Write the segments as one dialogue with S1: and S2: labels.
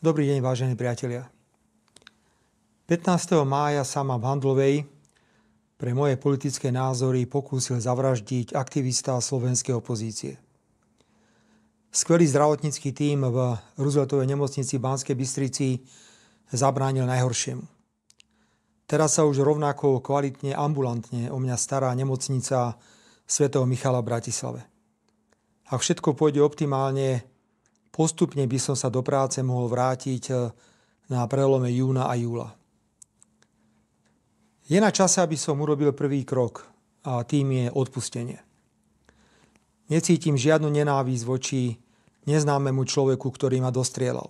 S1: Dobrý deň, vážení priatelia. 15. mája sa ma v Handlovej pre moje politické názory pokúsil zavraždiť aktivista slovenskej opozície. Skvelý zdravotnícky tím v Rooseveltovej nemocnici v Banskej Bystrici zabránil najhoršiemu. Teraz sa už rovnako kvalitne, ambulantne o mňa stará nemocnica svätého Michala v Bratislave. Ak všetko pôjde optimálne, postupne by som sa do práce mohol vrátiť na prelome júna a júla. Je na čase, aby som urobil prvý krok a tým je odpustenie. Necítim žiadnu nenávisť voči neznámemu človeku, ktorý ma dostrieľal.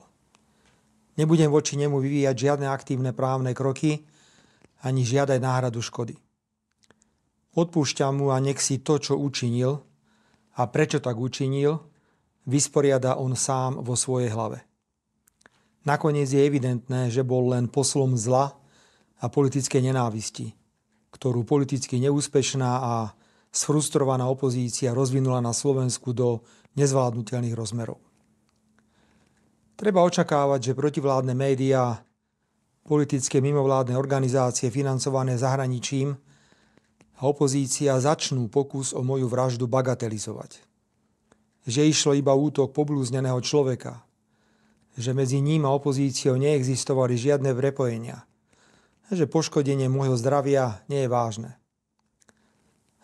S1: Nebudem voči nemu vyvíjať žiadne aktívne právne kroky ani žiadať náhradu škody. Odpúšťam mu a nech si to, čo učinil a prečo tak učinil, vysporiada on sám vo svojej hlave. Nakoniec je evidentné, že bol len poslom zla a politickej nenávisti, ktorú politicky neúspešná a sfrustrovaná opozícia rozvinula na Slovensku do nezvládnutelných rozmerov. Treba očakávať, že protivládne médiá, politické mimovládne organizácie financované zahraničím a opozícia začnú pokus o moju vraždu bagatelizovať. Že išlo iba útok poblúzneného človeka, že medzi ním a opozíciou neexistovali žiadne prepojenia, že poškodenie môjho zdravia nie je vážne.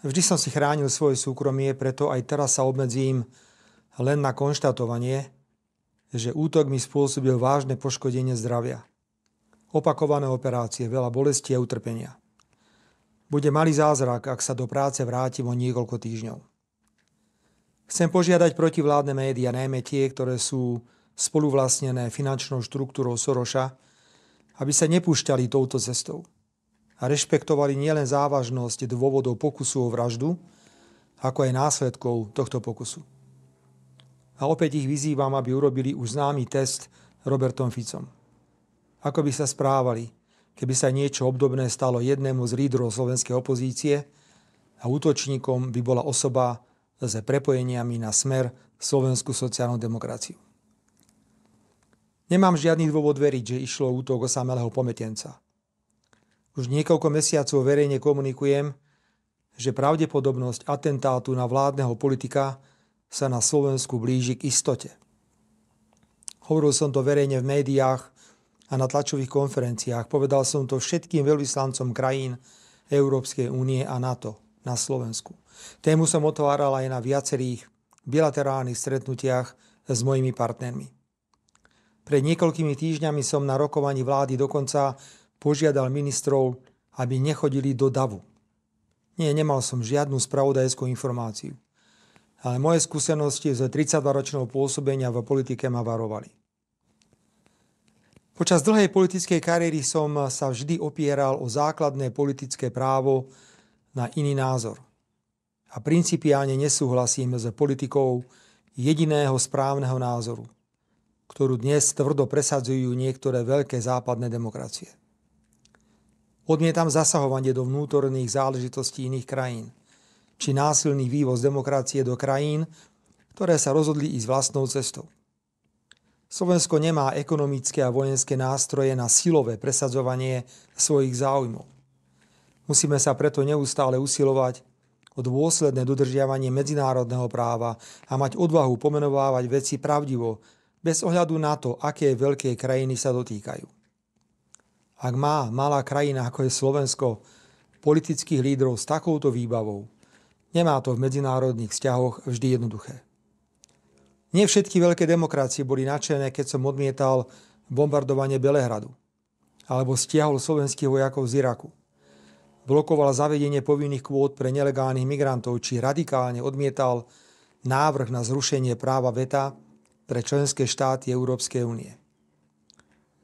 S1: Vždy som si chránil svoje súkromie, preto aj teraz sa obmedzím len na konštatovanie, že útok mi spôsobil vážne poškodenie zdravia. Opakované operácie, veľa bolesti a utrpenia. Bude malý zázrak, ak sa do práce vrátim o niekoľko týždňov. Chcem požiadať protivládne médiá, najmä tie, ktoré sú spoluvlastnené finančnou štruktúrou Soroša, aby sa nepúšťali touto cestou a rešpektovali nielen závažnosť dôvodov pokusu o vraždu, ako aj následkov tohto pokusu. A opäť ich vyzývam, aby urobili už známy test Robertom Ficom. Ako by sa správali, keby sa niečo obdobné stalo jednému z lídrov slovenskej opozície a útočníkom by bola osoba s prepojeniami na Smer, Slovenskú sociálnu demokraciu. Nemám žiadny dôvod veriť, že išlo o útok osamelého pometenca. Už niekoľko mesiacov verejne komunikujem, že pravdepodobnosť atentátu na vládneho politika sa na Slovensku blíži k istote. Hovoril som to verejne v médiách a na tlačových konferenciách. Povedal som to všetkým veľvyslancom krajín Európskej únie a NATO na Slovensku. Tému som otváral aj na viacerých bilaterálnych stretnutiach s mojimi partnermi. Pred niekoľkými týždňami som na rokovaní vlády dokonca požiadal ministrov, aby nechodili do davu. Nie, nemal som žiadnu spravodajskú informáciu. Ale moje skúsenosti z 32-ročného pôsobenia v politike ma varovali. Počas dlhej politickej kariéry som sa vždy opieral o základné politické právo na iný názor. A principiálne nesúhlasím s politikou jediného správneho názoru, ktorú dnes tvrdo presadzujú niektoré veľké západné demokracie. Odmietam zasahovanie do vnútorných záležitostí iných krajín, či násilný vývoz demokracie do krajín, ktoré sa rozhodli ísť vlastnou cestou. Slovensko nemá ekonomické a vojenské nástroje na silové presadzovanie svojich záujmov. Musíme sa preto neustále usilovať o dôsledné dodržiavanie medzinárodného práva a mať odvahu pomenovávať veci pravdivo, bez ohľadu na to, aké veľké krajiny sa dotýkajú. Ak má malá krajina, ako je Slovensko, politických lídrov s takouto výbavou, nemá to v medzinárodných vzťahoch vždy jednoduché. Nie všetky veľké demokracie boli nadšené, keď som odmietal bombardovanie Belehradu alebo stiahol slovenských vojakov z Iraku. Blokoval zavedenie povinných kvót pre nelegálnych migrantov, či radikálne odmietal návrh na zrušenie práva veta pre členské štáty Európskej únie.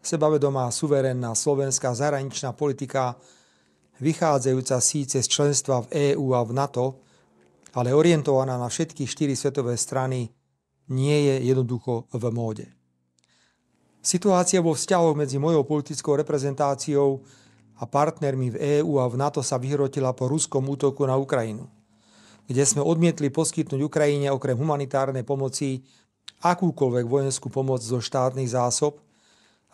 S1: Sebavedomá, suverénna slovenská zahraničná politika, vychádzajúca síce z členstva v EÚ a v NATO, ale orientovaná na všetky 4 svetové strany, nie je jednoducho v móde. Situácia vo vzťahoch medzi mojou politickou reprezentáciou a partnermi v EÚ a v NATO sa vyhrotila po ruskom útoku na Ukrajinu, kde sme odmietli poskytnúť Ukrajine okrem humanitárnej pomoci akúkoľvek vojenskú pomoc zo štátnych zásob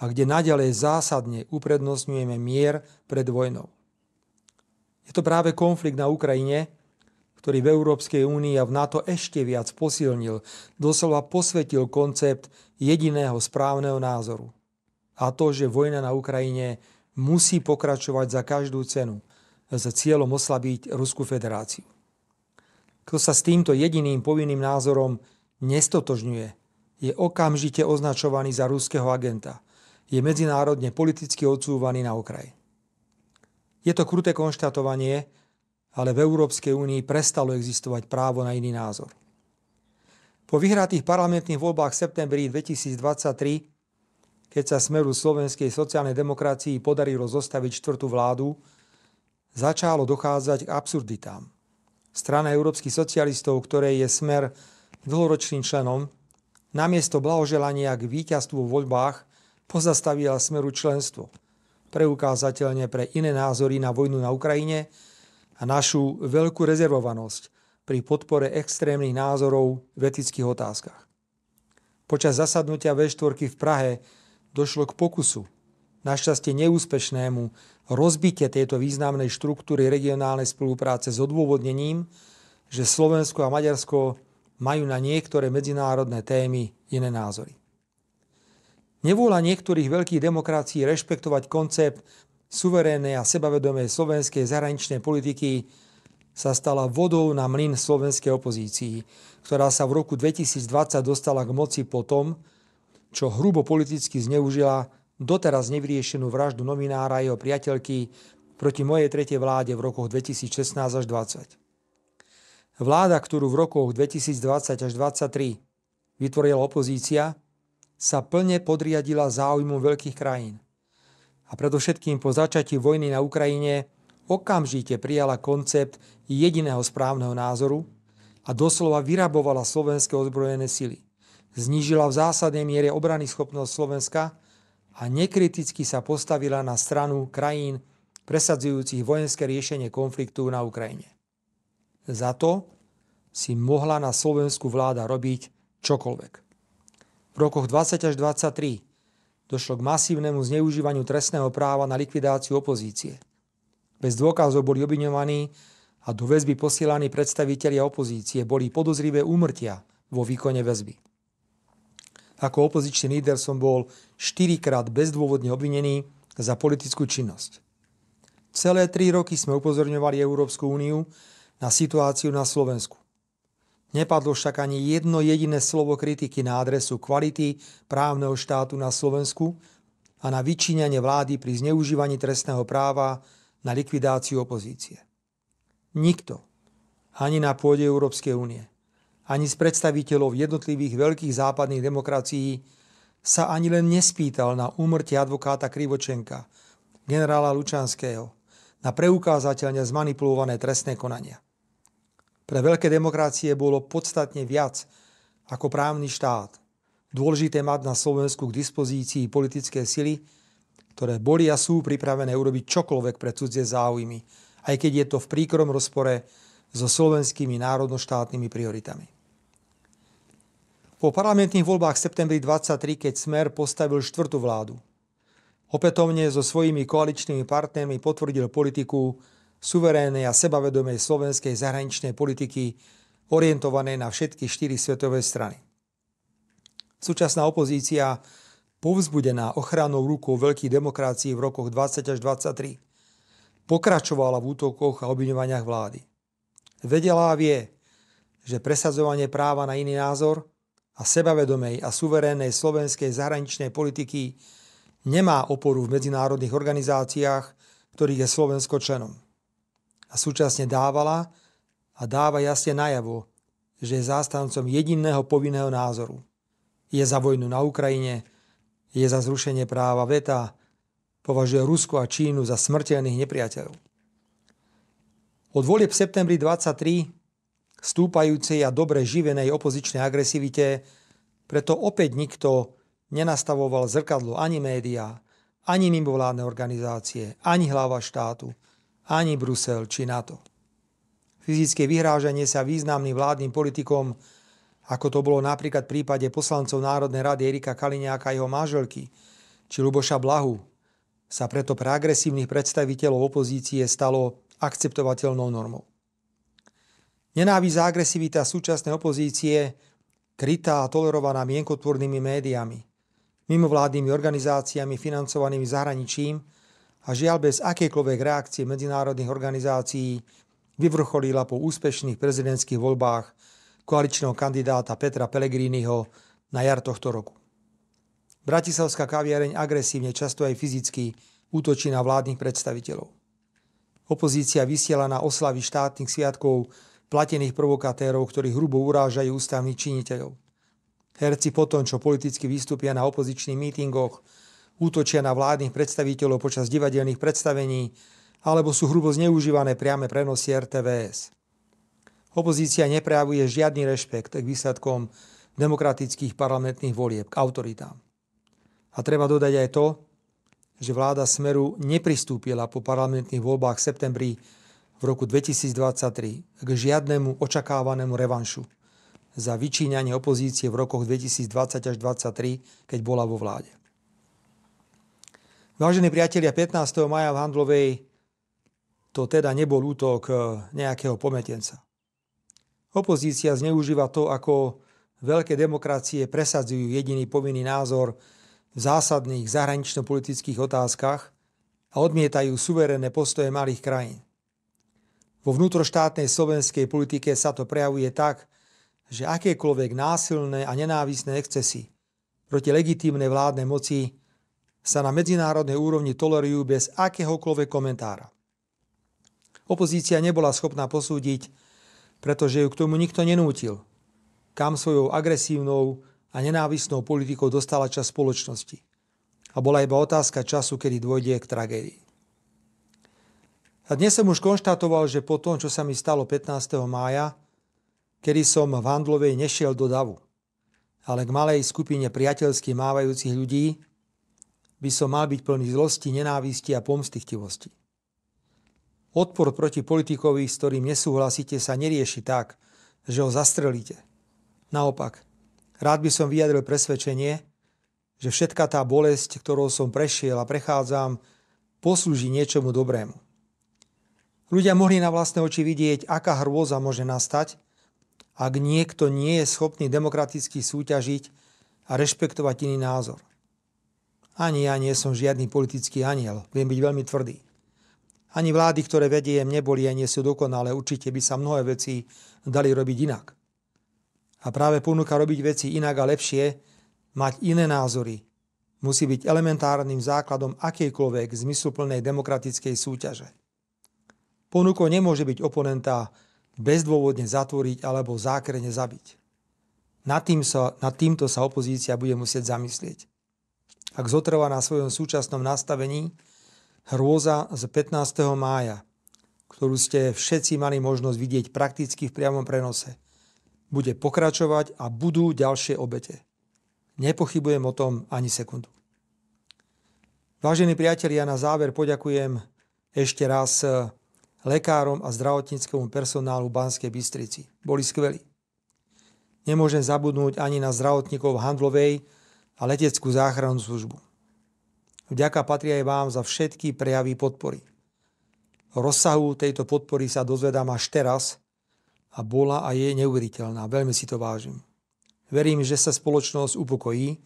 S1: a kde naďalej zásadne uprednostňujeme mier pred vojnou. Je to práve konflikt na Ukrajine, ktorý v Európskej únii a v NATO ešte viac posilnil, doslova posvetil koncept jediného správneho názoru. A to, že vojna na Ukrajine musí pokračovať za každú cenu s cieľom oslabiť Ruskú federáciu. Kto sa s týmto jediným povinným názorom nestotožňuje, je okamžite označovaný za ruského agenta. Je medzinárodne politicky odsúvaný na okraj. Je to kruté konštatovanie, ale v Európskej únii prestalo existovať právo na iný názor. Po vyhratých parlamentných voľbách v septembri 2023, keď sa Smeru slovenskej sociálnej demokracii podarilo zostaviť štvrtú vládu, začalo dochádzať k absurditám. Strana európskych socialistov, ktorej je Smer dlhoročným členom, namiesto blahoželania k víťazstvu v voľbách pozastavila Smeru členstvo, preukázateľne pre iné názory na vojnu na Ukrajine a našu veľkú rezervovanosť pri podpore extrémnych názorov v etických otázkach. Počas zasadnutia V4 v Prahe došlo k pokusu, našťastie neúspešnému, rozbitie tejto významnej štruktúry regionálnej spolupráce s odôvodnením, že Slovensko a Maďarsko majú na niektoré medzinárodné témy iné názory. Nevôľa niektorých veľkých demokracií rešpektovať koncept suverénnej a sebavedomej slovenskej zahraničnej politiky sa stala vodou na mlyn slovenskej opozícii, ktorá sa v roku 2020 dostala k moci po tom, čo hrubo politicky zneužila doteraz nevyriešenú vraždu novinára a jeho priateľky proti mojej tretej vláde v rokoch 2016 až 2020. Vláda, ktorú v rokoch 2020 až 2023 vytvorila opozícia, sa plne podriadila záujmom veľkých krajín. A predovšetkým po začatí vojny na Ukrajine okamžite prijala koncept jediného správneho názoru a doslova vyrabovala slovenské ozbrojené sily. Znížila v zásadnej miere obranyschopnosť Slovenska a nekriticky sa postavila na stranu krajín presadzujúcich vojenské riešenie konfliktu na Ukrajine. Za to si mohla na Slovensku vláda robiť čokoľvek. V rokoch 20 až 23 došlo k masívnemu zneužívaniu trestného práva na likvidáciu opozície. Bez dôkazov boli obviňovaní a do väzby posielaní predstavitelia opozície, boli podozrivé úmrtia vo výkone väzby. Ako opozičný líder som bol 4-krát bezdôvodne obvinený za politickú činnosť. Celé 3 roky sme upozorňovali Európsku úniu na situáciu na Slovensku. Nepadlo však ani jedno jediné slovo kritiky na adresu kvality právneho štátu na Slovensku a na vyčíňanie vlády pri zneužívaní trestného práva na likvidáciu opozície. Nikto, ani na pôde Európskej únie, ani z predstaviteľov jednotlivých veľkých západných demokracií sa ani len nespýtal na úmrtie advokáta Krivočenka, generála Lučanského, na preukázateľne zmanipulované trestné konania. Pre veľké demokracie bolo podstatne viac ako právny štát dôležité mať na Slovensku k dispozícii politické sily, ktoré boli a sú pripravené urobiť čokoľvek pre cudzie záujmy, aj keď je to v príkrom rozpore so slovenskými národnoštátnymi prioritami. Po parlamentných voľbách v septembri 23, keď Smer postavil štvrtú vládu, opätovne so svojimi koaličnými partnermi potvrdil politiku suverénnej a sebavedomej slovenskej zahraničnej politiky orientovanej na všetky 4 svetové strany. Súčasná opozícia, povzbudená ochranou rukou veľkých demokracií v rokoch 20 až 23, pokračovala v útokoch a obviňovaniach vlády. Vedela a vie, že presadzovanie práva na iný názor a sebavedomej a suverénnej slovenskej zahraničnej politiky nemá oporu v medzinárodných organizáciách, ktorých je Slovensko členom. A súčasne dávala a dáva jasne najavo, že je zástancom jediného povinného názoru. Je za vojnu na Ukrajine, je za zrušenie práva veta, považuje Rusko a Čínu za smrteľných nepriateľov. Od volieb v septembri 23 stúpajúcej a dobre živenej opozičnej agresivite preto opäť nikto nenastavoval zrkadlo ani médiá, ani mimovládne organizácie, ani hlava štátu, ani Brusel či NATO. Fyzické vyhrážanie sa významným vládnym politikom, ako to bolo napríklad v prípade poslancov Národnej rady Erika Kaliňáka a jeho manželky, či Ľuboša Blahu sa preto pre agresívnych predstaviteľov opozície stalo akceptovateľnou normou. Nenávisť a agresivita súčasnej opozície, krytá a tolerovaná mienkotvornými médiami, mimovládnymi organizáciami financovanými zahraničím a žiaľ bez akejkoľvek reakcie medzinárodných organizácií vyvrcholila po úspešných prezidentských voľbách koaličného kandidáta Petra Pellegriniho na jar tohto roku. Bratislavská kaviareň agresívne, často aj fyzicky, útočí na vládnych predstaviteľov. Opozícia vysiela na oslavy štátnych sviatkov platených provokatérov, ktorí hrubo urážajú ústavných činiteľov. Herci potom, čo politicky vystúpia na opozičných mítingoch, útočia na vládnych predstaviteľov počas divadelných predstavení alebo sú hrubo zneužívané priame prenosy RTVS. Opozícia neprejavuje žiadny rešpekt k výsledkom demokratických parlamentných volieb, k autoritám. A treba dodať aj to, že vláda Smeru nepristúpila po parlamentných voľbách v septembri v roku 2023 k žiadnemu očakávanému revanšu za vyčíňanie opozície v rokoch 2020 až 2023, keď bola vo vláde. Vážení priatelia, 15. maja v Handlovej to teda nebol útok nejakého pometenca. Opozícia zneužíva to, ako veľké demokracie presadzujú jediný povinný názor v zásadných zahranično-politických otázkach a odmietajú suverénne postoje malých krajín. Vo vnútroštátnej slovenskej politike sa to prejavuje tak, že akékoľvek násilné a nenávisné excesy proti legitímnej vládnej moci sa na medzinárodnej úrovni tolerujú bez akéhokoľvek komentára. Opozícia nebola schopná posúdiť, pretože ju k tomu nikto nenútil, kam svojou agresívnou a nenávistnou politikou dostala časť spoločnosti. A bola iba otázka času, kedy dôjde k tragédii. A dnes som už konštatoval, že po tom, čo sa mi stalo 15. mája, kedy som v Handlovej nešiel do davu, ale k malej skupine priateľsky mávajúcich ľudí, by som mal byť plný zlosti, nenávisti a pomstychtivosti. Odpor proti politikovi, s ktorým nesúhlasíte, sa nerieši tak, že ho zastrelíte. Naopak, rád by som vyjadril presvedčenie, že všetka tá bolesť, ktorou som prešiel a prechádzam, poslúži niečomu dobrému. Ľudia mohli na vlastné oči vidieť, aká hrôza môže nastať, ak niekto nie je schopný demokraticky súťažiť a rešpektovať iný názor. Ani ja nie som žiadny politický anjel, viem byť veľmi tvrdý. Ani vlády, ktoré vediem, neboli a nie sú dokonalé, určite by sa mnohé veci dali robiť inak. A práve ponuka robiť veci inak a lepšie, mať iné názory, musí byť elementárnym základom akejkoľvek zmysluplnej demokratickej súťaže. Ponukou nemôže byť oponenta bezdôvodne zatvoriť alebo zákrene zabiť. Nad týmto sa opozícia bude musieť zamyslieť. Ak zotrvá na svojom súčasnom nastavení, hrôza z 15. mája, ktorú ste všetci mali možnosť vidieť prakticky v priamom prenose, bude pokračovať a budú ďalšie obete. Nepochybujem o tom ani sekundu. Vážení priatelia, na záver poďakujem ešte raz lekárom a zdravotníckemu personálu v Banskej Bystrici. Boli skvelí. Nemôžem zabudnúť ani na zdravotníkov v Handlovej a leteckú záchrannú službu. Vďaka patrí aj vám za všetky prejavy podpory. O rozsahu tejto podpory sa dozvedám až teraz a bola a je neuveriteľná. Veľmi si to vážim. Verím, že sa spoločnosť upokojí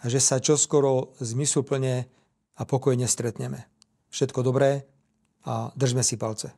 S1: a že sa čoskoro zmysluplne a pokojne stretneme. Všetko dobré a držme si palce.